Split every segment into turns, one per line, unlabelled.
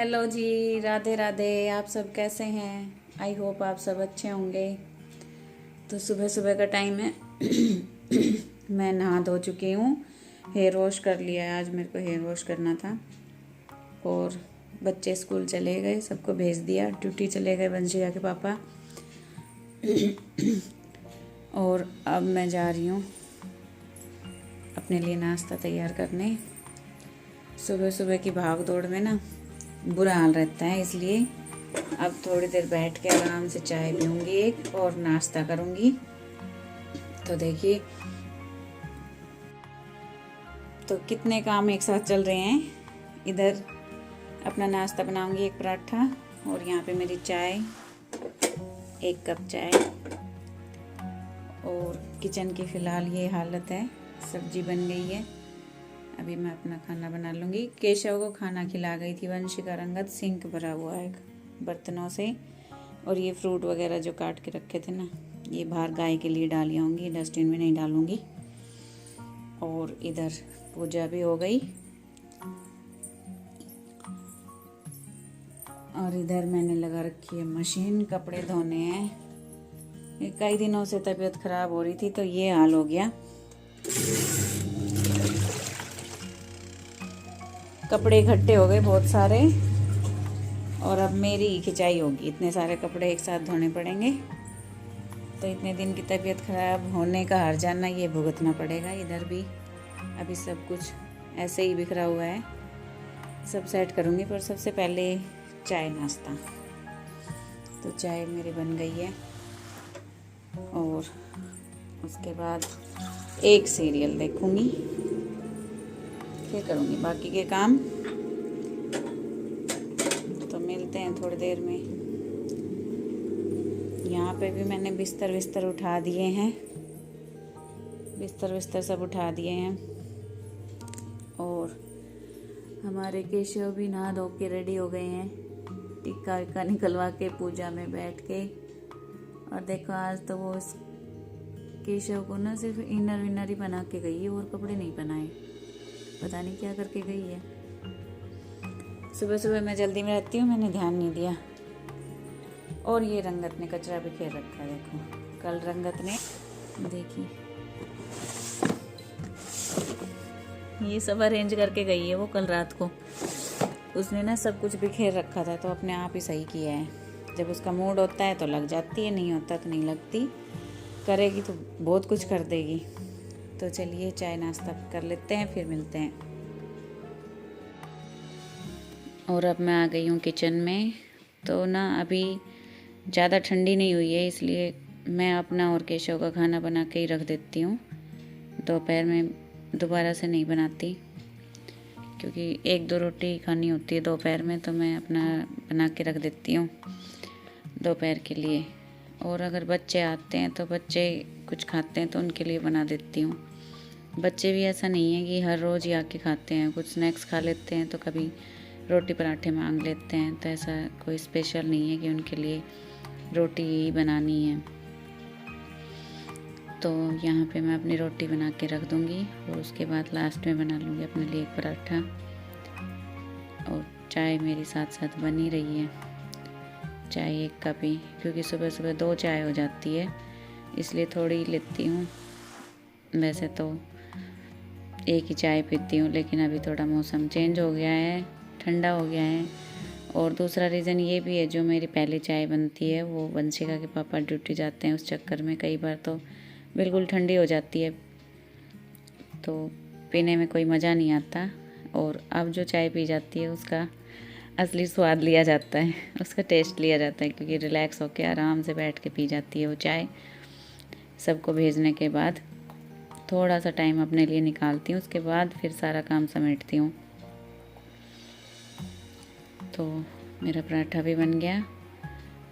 Hello जी, राधे राधे। आप सब कैसे हैं? आई होप आप सब अच्छे होंगे। तो सुबह सुबह का टाइम है। मैं नहा धो चुकी हूँ, हेयर वॉश कर लिया है। आज मेरे को हेयर वॉश करना था। और बच्चे स्कूल चले गए, सबको भेज दिया, ड्यूटी चले गए वंशिका के पापा। और अब मैं जा रही हूँ अपने लिए नाश्ता तैयार करने। सुबह सुबह की भाग दौड़ में ना बुरा हाल रहता है, इसलिए अब थोड़ी देर बैठ के आराम से चाय पीऊँगी एक और नाश्ता करूँगी। तो देखिए तो कितने काम एक साथ चल रहे हैं। इधर अपना नाश्ता बनाऊँगी, एक पराठा, और यहाँ पे मेरी चाय, एक कप चाय। और किचन की फ़िलहाल ये हालत है। सब्जी बन गई है, अभी मैं अपना खाना बना लूँगी। केशव को खाना खिला गई थी वंशिका रंगत, सिंक भरा हुआ है बर्तनों से। और ये फ्रूट वगैरह जो काट के रखे थे ना, ये बाहर गाय के लिए डाली होंगी, डस्टबिन में नहीं डालूँगी। और इधर पूजा भी हो गई। और इधर मैंने लगा रखी है मशीन, कपड़े धोने हैं। कई दिनों से तबीयत ख़राब हो रही थी तो ये हाल हो गया। कपड़े इकट्ठे हो गए बहुत सारे, और अब मेरी खिंचाई होगी। इतने सारे कपड़े एक साथ धोने पड़ेंगे, तो इतने दिन की तबीयत ख़राब होने का हर्जाना ये भुगतना पड़ेगा। इधर भी अभी सब कुछ ऐसे ही बिखरा हुआ है, सब सेट करूँगी। पर सबसे पहले चाय नाश्ता। तो चाय मेरी बन गई है, और उसके बाद एक सीरियल देखूँगी, फिर करूँगी बाकी के काम। तो मिलते हैं थोड़ी देर में। यहाँ पे भी मैंने बिस्तर उठा दिए हैं, बिस्तर सब उठा दिए हैं। और हमारे केशव भी नहा धो के रेडी हो गए हैं, टिक्का विक्का निकलवा के पूजा में बैठ के। और देखो आज तो वो केशव को ना सिर्फ इनर विनर ही बना के गई है, और कपड़े नहीं पहनाए। पता नहीं क्या करके गई है। सुबह सुबह मैं जल्दी में रहती हूँ, मैंने ध्यान नहीं दिया। और ये रंगत ने कचरा बिखेर रखा है। देखो कल रंगत ने, देखिए ये सब अरेंज करके गई है वो कल रात को। उसने ना सब कुछ बिखेर रखा था, तो अपने आप ही सही किया है। जब उसका मूड होता है तो लग जाती है, नहीं होता तो नहीं लगती। करेगी तो बहुत कुछ कर देगी। तो चलिए चाय नाश्ता कर लेते हैं, फिर मिलते हैं। और अब मैं आ गई हूँ किचन में। तो ना अभी ज़्यादा ठंडी नहीं हुई है, इसलिए मैं अपना और केशव का खाना बना के ही रख देती हूँ। दोपहर में दोबारा से नहीं बनाती, क्योंकि एक दो रोटी खानी होती है दोपहर में, तो मैं अपना बना के रख देती हूँ दोपहर के लिए। और अगर बच्चे आते हैं तो बच्चे कुछ खाते हैं तो उनके लिए बना देती हूँ। बच्चे भी ऐसा नहीं है कि हर रोज़ ही आके खाते हैं, कुछ स्नैक्स खा लेते हैं, तो कभी रोटी पराठे मांग लेते हैं। तो ऐसा कोई स्पेशल नहीं है कि उनके लिए रोटी ही बनानी है। तो यहाँ पे मैं अपनी रोटी बना के रख दूँगी, और उसके बाद लास्ट में बना लूँगी अपने लिए एक पराठा। और चाय मेरी साथ साथ बनी रही है, चाय एक कप ही, क्योंकि सुबह सुबह 2 चाय हो जाती है, इसलिए थोड़ी ही लेती हूँ। वैसे तो एक ही चाय पीती हूँ, लेकिन अभी थोड़ा मौसम चेंज हो गया है, ठंडा हो गया है। और दूसरा रीज़न ये भी है, जो मेरी पहली चाय बनती है वो वंशिका के पापा ड्यूटी जाते हैं, उस चक्कर में कई बार तो बिल्कुल ठंडी हो जाती है, तो पीने में कोई मज़ा नहीं आता। और अब जो चाय पी जाती है उसका असली स्वाद लिया जाता है, उसका टेस्ट लिया जाता है, क्योंकि रिलैक्स होकर आराम से बैठ के पी जाती है वो चाय। सबको भेजने के बाद थोड़ा सा टाइम अपने लिए निकालती हूँ, उसके बाद फिर सारा काम समेटती हूँ। तो मेरा पराठा भी बन गया,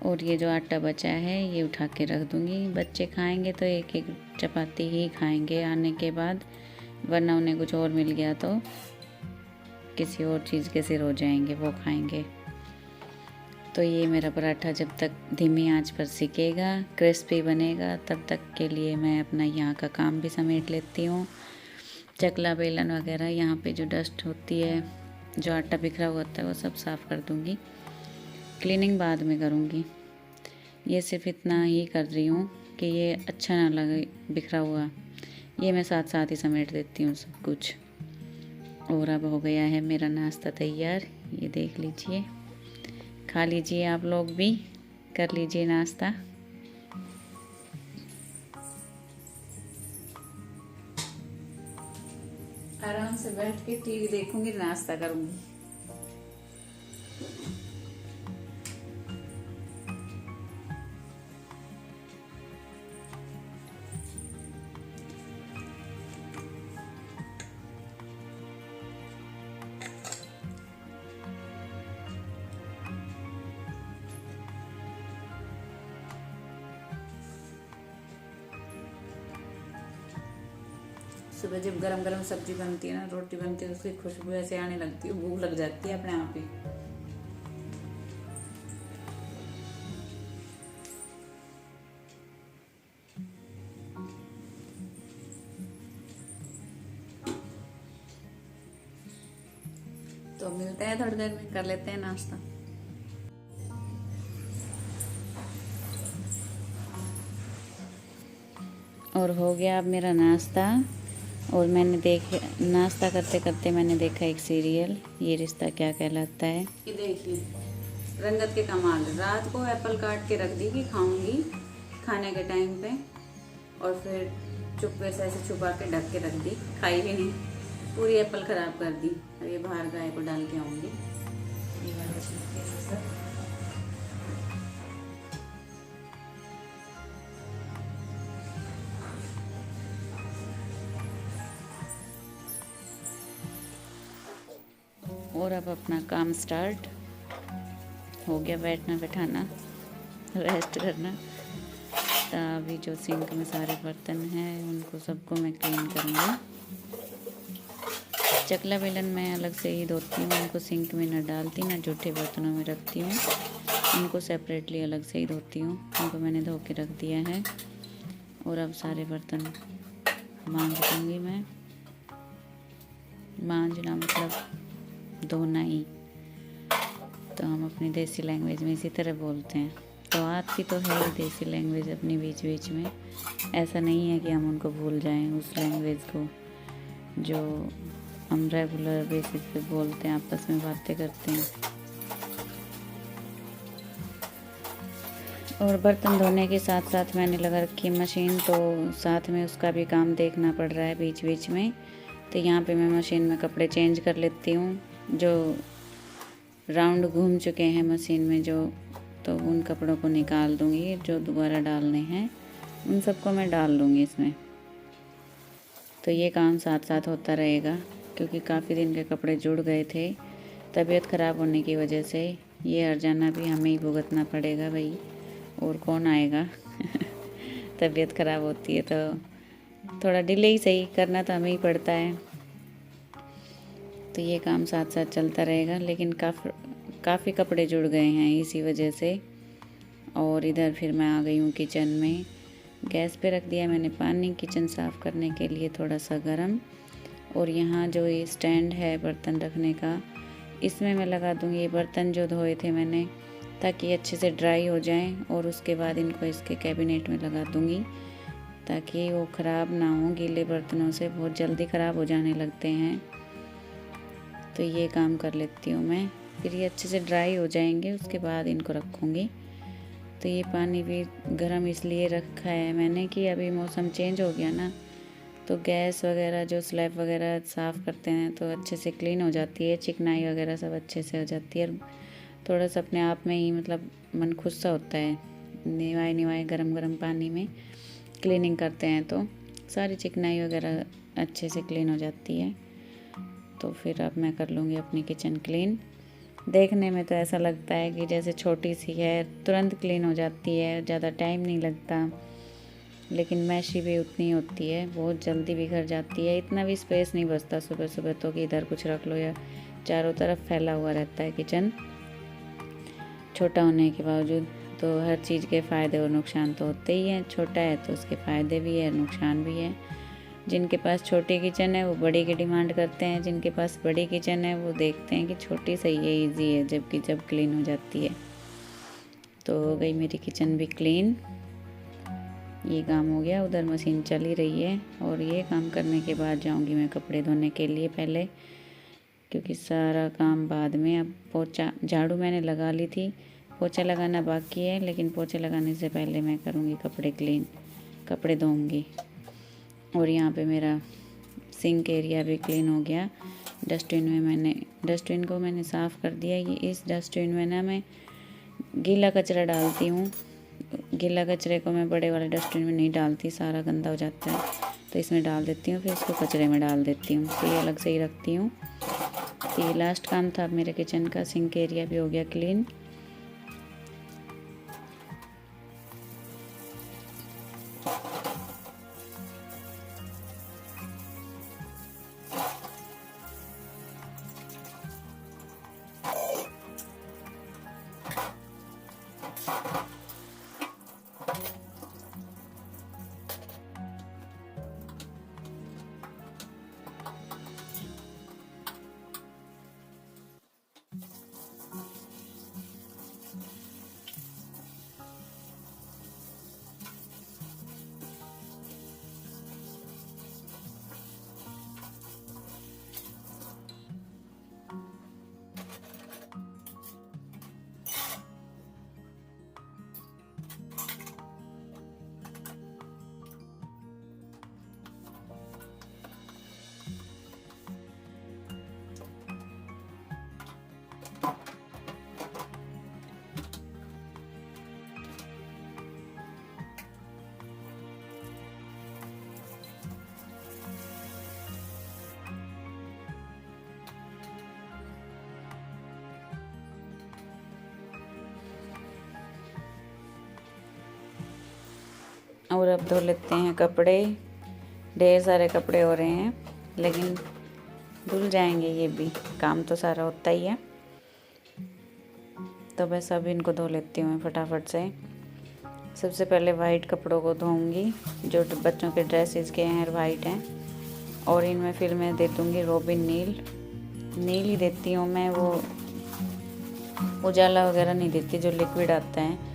और ये जो आटा बचा है ये उठा के रख दूँगी। बच्चे खाएंगे तो एक एक चपाती ही खाएंगे आने के बाद, वरना उन्हें कुछ और मिल गया तो किसी और चीज़ के सिर हो जाएंगे, वो खाएंगे। तो ये मेरा पराठा जब तक धीमी आंच पर सिकेगा, क्रिस्पी बनेगा, तब तक के लिए मैं अपना यहाँ का काम भी समेट लेती हूँ। चकला बेलन वगैरह यहाँ पे जो डस्ट होती है जो आटा बिखरा हुआ होता है वो सब साफ़ कर दूँगी। क्लीनिंग बाद में करूँगी। ये सिर्फ इतना ही कर रही हूँ कि ये अच्छा ना लगे बिखरा हुआ, ये मैं साथ साथ ही समेट देती हूँ सब कुछ। और अब हो गया है मेरा नाश्ता तैयार, ये देख लीजिए। खा लीजिए, आप लोग भी कर लीजिए नाश्ता। आराम से बैठ के टीवी देखूंगी, नाश्ता करूंगी। सुबह जब गरम गरम सब्जी बनती है ना, रोटी बनती है, उसकी खुशबू ऐसे आने लगती है, भूख लग जाती है अपने आप ही। तो मिलते हैं थोड़ी देर में, कर लेते हैं नाश्ता। और हो गया अब मेरा नाश्ता। और मैंने नाश्ता करते करते मैंने देखा एक सीरियल, ये रिश्ता क्या कहलाता है। ये देखिए रंगत के कमाल, रात को एप्पल काट के रख दी कि खाऊंगी खाने के टाइम पे, और फिर चुप्पे से ऐसे छुपा के ढक के रख दी, खाई भी नहीं, पूरी एप्पल ख़राब कर दी। अब ये बाहर गाय को डाल के आऊँगी। और अब अपना काम स्टार्ट हो गया, बैठना बैठाना, रेस्ट करना। तो अभी जो सिंक में सारे बर्तन हैं उनको सबको मैं क्लीन करूँगी। चकला बेलन मैं अलग से ही धोती हूँ, उनको सिंक में न डालती, ना जूठे बर्तनों में रखती हूँ, उनको सेपरेटली अलग से ही धोती हूँ। उनको मैंने धो के रख दिया है। और अब सारे बर्तन मांज दूँगी मैं। मांजना मतलब धोना ही, तो हम अपनी देसी लैंग्वेज में इसी तरह बोलते हैं। तो आती तो है ही देसी लैंग्वेज अपनी बीच बीच में, ऐसा नहीं है कि हम उनको भूल जाएं उस लैंग्वेज को जो हम रेगुलर बेसिस पे बोलते हैं, आपस में बातें करते हैं। और बर्तन धोने के साथ साथ मैंने लगा रखी है मशीन, तो साथ में उसका भी काम देखना पड़ रहा है बीच बीच में। तो यहाँ पे मैं मशीन में कपड़े चेंज कर लेती हूँ, जो राउंड घूम चुके हैं मशीन में जो, तो उन कपड़ों को निकाल दूँगी। जो दोबारा डालने हैं उन सबको मैं डाल दूँगी इसमें। तो ये काम साथ साथ होता रहेगा, क्योंकि काफ़ी दिन के कपड़े जुड़ गए थे तबीयत ख़राब होने की वजह से। ये हर्जाना भी हमें ही भुगतना पड़ेगा भाई, और कौन आएगा। तबीयत ख़राब होती है तो थोड़ा डिले ही सही, करना तो हमें ही पड़ता है। तो ये काम साथ साथ चलता रहेगा, लेकिन काफ़ी कपड़े जुड़ गए हैं इसी वजह से। और इधर फिर मैं आ गई हूँ किचन में। गैस पे रख दिया मैंने पानी किचन साफ़ करने के लिए थोड़ा सा गर्म। और यहाँ जो ये स्टैंड है बर्तन रखने का, इसमें मैं लगा दूँगी ये बर्तन जो धोए थे मैंने, ताकि अच्छे से ड्राई हो जाएं। और उसके बाद इनको इसके कैबिनेट में लगा दूँगी, ताकि वो ख़राब ना हो। गीले बर्तनों से बहुत जल्दी ख़राब हो जाने लगते हैं। तो ये काम कर लेती हूँ मैं, फिर ये अच्छे से ड्राई हो जाएंगे, उसके बाद इनको रखूँगी। तो ये पानी भी गर्म इसलिए रखा है मैंने कि अभी मौसम चेंज हो गया ना, तो गैस वगैरह जो स्लैब वगैरह साफ़ करते हैं तो अच्छे से क्लीन हो जाती है, चिकनाई वगैरह सब अच्छे से हो जाती है। थोड़ा सा अपने आप में ही मतलब मन खुश सा होता है, निवाए गरम गरम पानी में क्लीनिंग करते हैं तो सारी चिकनाई वगैरह अच्छे से क्लीन हो जाती है। तो फिर अब मैं कर लूँगी अपनी किचन क्लीन। देखने में तो ऐसा लगता है कि जैसे छोटी सी है, तुरंत क्लीन हो जाती है, ज़्यादा टाइम नहीं लगता, लेकिन मैशी भी उतनी होती है, बहुत जल्दी बिखर जाती है। इतना भी स्पेस नहीं बचता सुबह सुबह तो कि इधर कुछ रख लो, या चारों तरफ फैला हुआ रहता है किचन छोटा होने के बावजूद। तो हर चीज़ के फ़ायदे और नुकसान तो होते ही हैं, छोटा है तो उसके फ़ायदे भी है, नुकसान भी है। जिनके पास छोटी किचन है वो बड़ी की डिमांड करते हैं, जिनके पास बड़ी किचन है वो देखते हैं कि छोटी सही है, ईजी है, जबकि जब क्लीन हो जाती है। तो हो गई मेरी किचन भी क्लीन। ये काम हो गया, उधर मशीन चल ही रही है। और ये काम करने के बाद जाऊंगी मैं कपड़े धोने के लिए पहले, क्योंकि सारा काम बाद में। अब पोछा झाड़ू मैंने लगा ली थी, पोछा लगाना बाकी है, लेकिन पोछा लगाने से पहले मैं करूँगी कपड़े क्लीन, कपड़े धोऊंगी। और यहाँ पे मेरा सिंक एरिया भी क्लीन हो गया। डस्टबिन को मैंने साफ़ कर दिया। ये इस डस्टबिन में ना मैं गीला कचरा डालती हूँ। गीला कचरे को मैं बड़े वाले डस्टबिन में नहीं डालती, सारा गंदा हो जाता है, तो इसमें डाल देती हूँ, फिर इसको कचरे में डाल देती हूँ, तो ये अलग से ही रखती हूँ। तो ये लास्ट काम था मेरे किचन का। सिंक एरिया भी हो गया क्लीन। और अब धो लेते हैं कपड़े। ढेर सारे कपड़े हो रहे हैं, लेकिन धुल जाएंगे ये भी, काम तो सारा होता ही है। तो बस अब इनको धो लेती हूँ फटाफट से। सबसे पहले वाइट कपड़ों को धोऊंगी, जो बच्चों के ड्रेसेस के हैं वाइट हैं। और इनमें फिर मैं दे दूँगी रोबिन नील ही देती हूँ मैं, वो उजाला वगैरह नहीं देती। जो लिक्विड आता है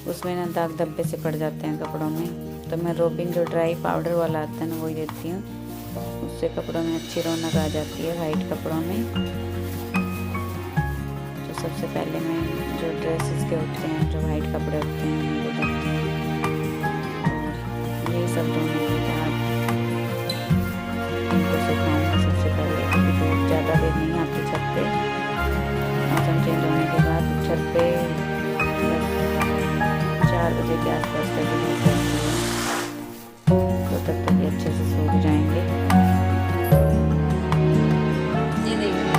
उसमें ना दाग धब्बे से पड़ जाते हैं कपड़ों में, तो मैं रोबिन जो ड्राई पाउडर वाला आता है ना वही देती हूँ। उससे कपड़ों में अच्छी रौनक आ जाती है वाइट कपड़ों में। तो सबसे पहले मैं जो ड्रेसेस के होते हैं, जो वाइट कपड़े होते हैं, उनको धोती हूँ। और ये सब धोने के बाद इनको सुखाऊंगा सबसे पहले, क्योंकि धूप ज़्यादा देर नहीं आती छत पे। मौसम चेंज होने के बाद छत पे 4 बजे के आसपास तक धूप रहती है, तो तब तक ये अच्छे से सूख जाएंगे। ये देखिए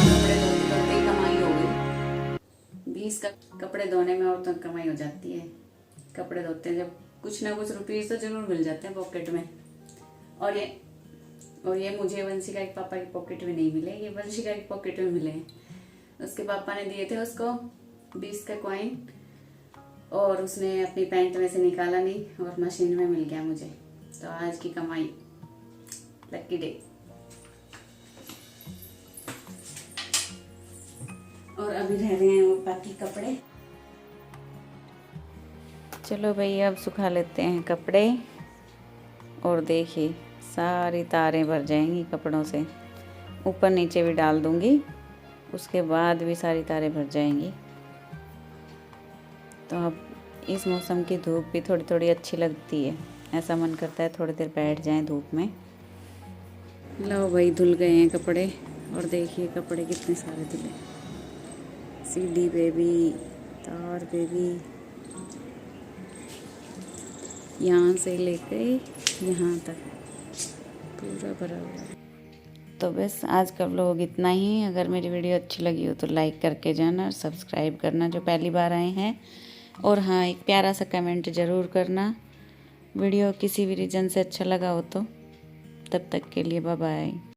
कपड़े धोते ही कमाई हो गई। 20 का कपड़े धोने में और तो कमाई हो जाती है। कपड़े धोते हैं जब कुछ ना कुछ रुपीस तो जरूर मिल जाते हैं पॉकेट में। और ये मुझे वंशिका के पापा की पॉकेट में नहीं मिले, ये वंशिका की पॉकेट में मिले हैं। उसके पापा ने दिए थे उसको 20 का कॉइन, और उसने अपनी पैंट में से निकाला नहीं और मशीन में मिल गया मुझे। तो आज की कमाई, लकी डे। और अभी रह रहे हैं वो बाकी कपड़े। चलो भाई अब सुखा लेते हैं कपड़े। और देखिए सारी तारें भर जाएंगी कपड़ों से, ऊपर नीचे भी डाल दूंगी, उसके बाद भी सारी तारें भर जाएंगी। तो अब इस मौसम की धूप भी थोड़ी थोड़ी अच्छी लगती है, ऐसा मन करता है थोड़ी देर बैठ जाएं धूप में। लो भाई धुल गए हैं कपड़े, और देखिए कपड़े कितने सारे धुले, सीढ़ी पे भी, तार पे भी, यहाँ से लेके यहाँ तक पूरा भरा हुआ है। तो बस आज का व्लॉग इतना ही। अगर मेरी वीडियो अच्छी लगी हो तो लाइक करके जाना और सब्सक्राइब करना जो पहली बार आए हैं। और हाँ, एक प्यारा सा कमेंट ज़रूर करना वीडियो किसी भी रीज़न से अच्छा लगा हो तो। तब तक के लिए बाय बाय।